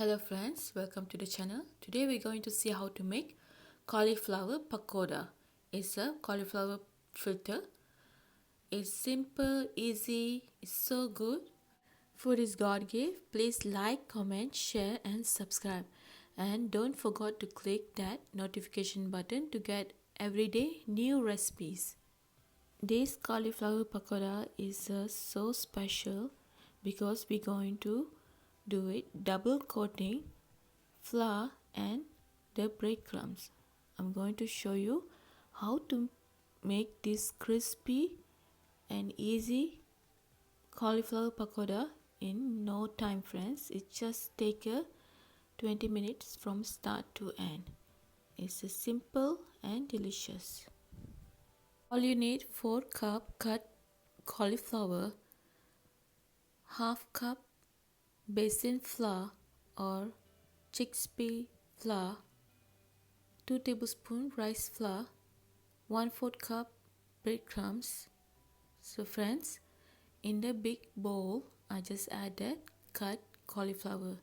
Hello friends, welcome to the channel. Today we're going to see how to make cauliflower pakora. It's a cauliflower fritter. It's simple, easy, it's so good. Food is God gift. Please like, comment, share and subscribe. And don't forget to click that notification button to get everyday new recipes. This cauliflower pakora is so special because we're going to do it double coating flour and the breadcrumbs. I'm going to show you how to make this crispy and easy cauliflower pakora in no time, friends. It just take 20 minutes from start to end. It's simple and delicious. All you need 4 cup cut cauliflower, half cup Besan flour or chickpea flour, 2 tablespoons rice flour, 1/4 cup breadcrumbs. So friends, in the big bowl, I just added cut cauliflower.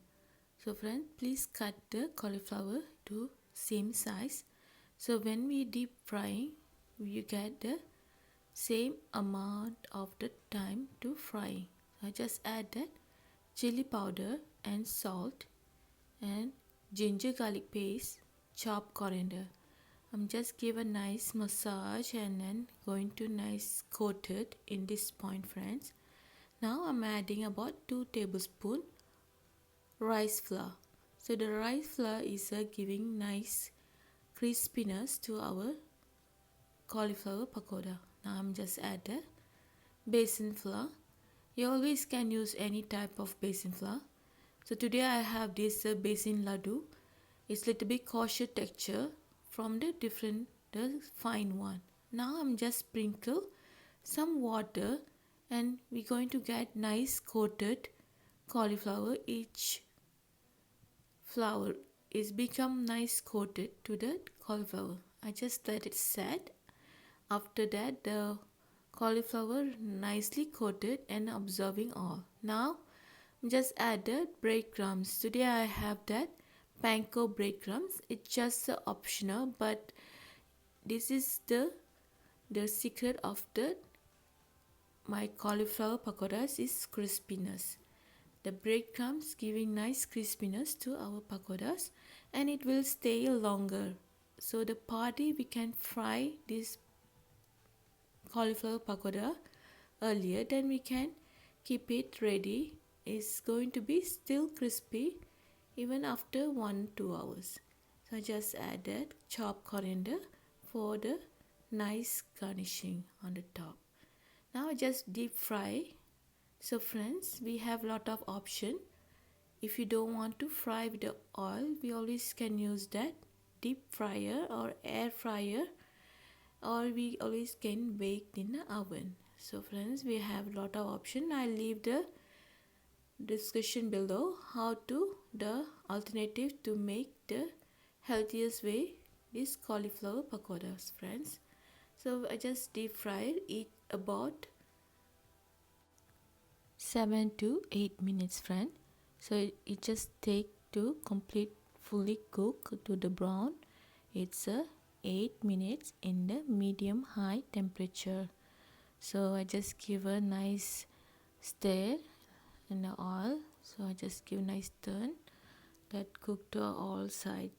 So friends, please cut the cauliflower to same size. So when we deep frying, you get the same amount of the time to frying. I just added chili powder and salt and ginger garlic paste, chopped coriander. I'm just give a nice massage and then going to nice coat it in this point, friends. Now I'm adding about 2 tablespoons rice flour. So the rice flour is giving nice crispiness to our cauliflower pakora. Now I'm just add the Besan flour. You always can use any type of Besan flour. So today I have this Besan laddu. It's little bit coarser texture from the fine one. Now I'm just sprinkle some water and we're going to get nice coated cauliflower. Each flour is become nice coated to the cauliflower. I just let it set. After that the cauliflower nicely coated and absorbing all. Now just added breadcrumbs. Today I have that Panko breadcrumbs. It's just optional, but this is the secret of my cauliflower pakoras is crispiness. The breadcrumbs giving nice crispiness to our pakoras and it will stay longer. So the party we can fry this cauliflower pakora earlier, then we can keep it ready. It's going to be still crispy even after 1-2 hours. So I just added chopped coriander for the nice garnishing on the top. Now I just deep fry. So friends, we have lot of option. If you don't want to fry with the oil, we always can use that deep fryer or air fryer, or we always can bake in the oven. So friends, we have lot of option. I leave the description below how to the alternative to make the healthiest way this cauliflower pakoras, friends. So I just deep fry it about 7 to 8 minutes, friend. So it just take to complete fully cook to the brown. It's 8 minutes in the medium high temperature. So I just give a nice stir in the oil. So I just give nice turn that cook to all side.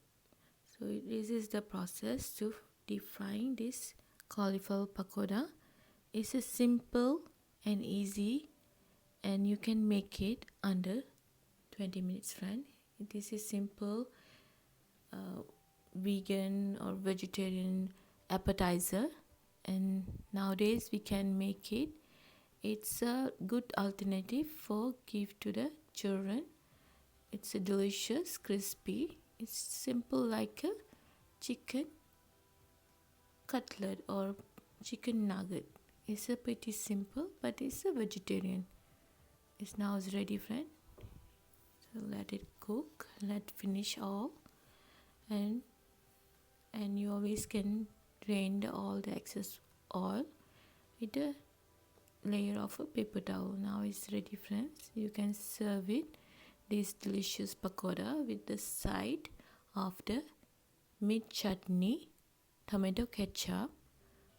So this is the process to deep frying this cauliflower pakora. It's a simple and easy, and you can make it under 20 minutes, friend. This is simple vegan or vegetarian appetizer, and nowadays we can make it. It's a good alternative for give to the children. It's a delicious, crispy. It's simple like a chicken cutlet or chicken nugget. It's a pretty simple, but it's a vegetarian. It's now is ready, friend. So let it cook. Let finish all, and you always can drain all the excess oil with a layer of a paper towel. Now it's ready, friends. You can serve it this delicious pakora with the side of the meat chutney, tomato ketchup,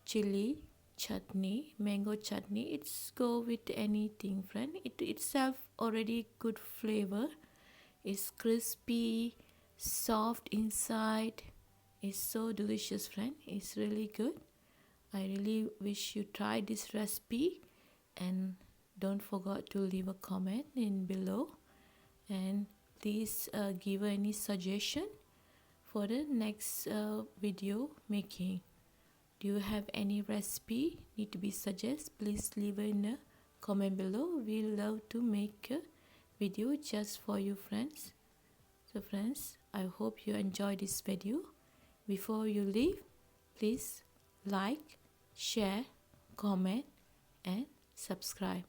chili chutney, mango chutney. It's go with anything, friend. It itself already good flavor. It's crispy, soft inside. It's so delicious, friend. It's really good. I really wish you try this recipe, and don't forget to leave a comment in below, and please give any suggestion for the next video making. Do you have any recipe need to be suggest? Please leave it in the comment below. We love to make a video just for you, friends. So friends, I hope you enjoy this video. Before you leave, please like, share, comment and subscribe.